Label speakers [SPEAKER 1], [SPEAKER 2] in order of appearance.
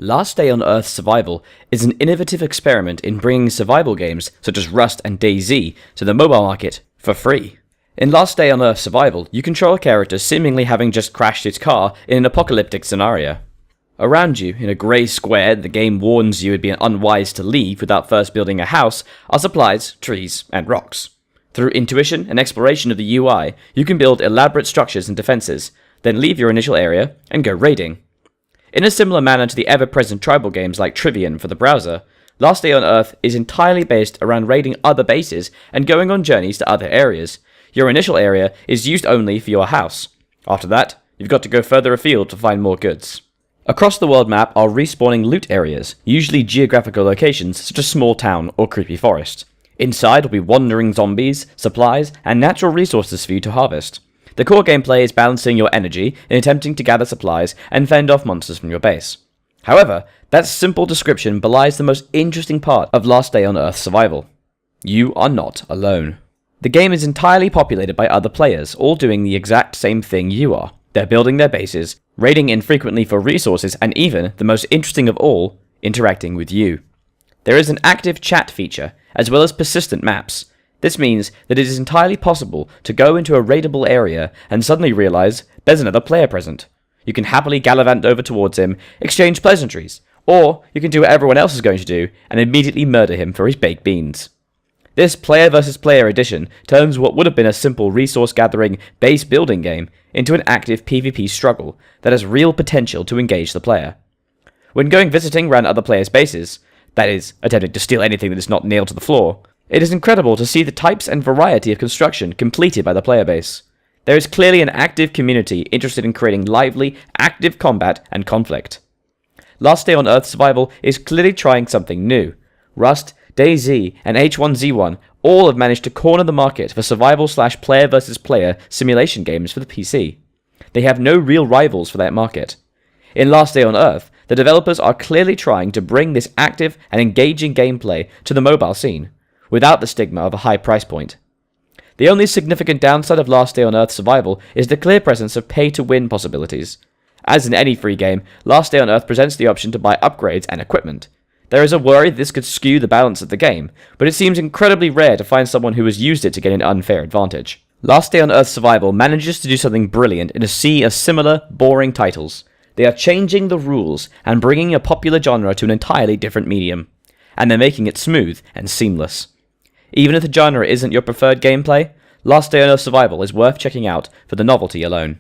[SPEAKER 1] Last Day on Earth Survival is an innovative experiment in bringing survival games such as Rust and DayZ to the mobile market for free. In Last Day on Earth Survival, you control a character seemingly having just crashed its car in an apocalyptic scenario. Around you, in a grey square the game warns you would be unwise to leave without first building a house, are supplies, trees, and rocks. Through intuition and exploration of the UI, you can build elaborate structures and defences, then leave your initial area and go raiding. In a similar manner to the ever-present tribal games like Trivian for the browser, Last Day on Earth is entirely based around raiding other bases and going on journeys to other areas. Your initial area is used only for your house. After that, you've got to go further afield to find more goods. Across the world map are respawning loot areas, usually geographical locations such as small town or creepy forest. Inside will be wandering zombies, supplies, and natural resources for you to harvest. The core gameplay is balancing your energy in attempting to gather supplies and fend off monsters from your base. However, that simple description belies the most interesting part of Last Day on Earth Survival. You are not alone. The game is entirely populated by other players, all doing the exact same thing you are. They're building their bases, raiding infrequently for resources, and even, the most interesting of all, interacting with you. There is an active chat feature, as well as persistent maps. This means that it is entirely possible to go into a raidable area and suddenly realize there's another player present. You can happily gallivant over towards him, exchange pleasantries, or you can do what everyone else is going to do and immediately murder him for his baked beans. This player versus player edition turns what would have been a simple resource gathering, base building game into an active PvP struggle that has real potential to engage the player. When going visiting around other players' bases, that is, attempting to steal anything that is not nailed to the floor, it is incredible to see the types and variety of construction completed by the player base. There is clearly an active community interested in creating lively, active combat and conflict. Last Day on Earth Survival is clearly trying something new. Rust, DayZ, and H1Z1 all have managed to corner the market for survival/player versus player simulation games for the PC. They have no real rivals for that market. In Last Day on Earth, the developers are clearly trying to bring this active and engaging gameplay to the mobile scene, without the stigma of a high price point. The only significant downside of Last Day on Earth Survival is the clear presence of pay-to-win possibilities. As in any free game, Last Day on Earth presents the option to buy upgrades and equipment. There is a worry this could skew the balance of the game, but it seems incredibly rare to find someone who has used it to get an unfair advantage. Last Day on Earth Survival manages to do something brilliant in a sea of similar, boring titles. They are changing the rules and bringing a popular genre to an entirely different medium. And they're making it smooth and seamless. Even if the genre isn't your preferred gameplay, Last Day on Earth Survival is worth checking out for the novelty alone.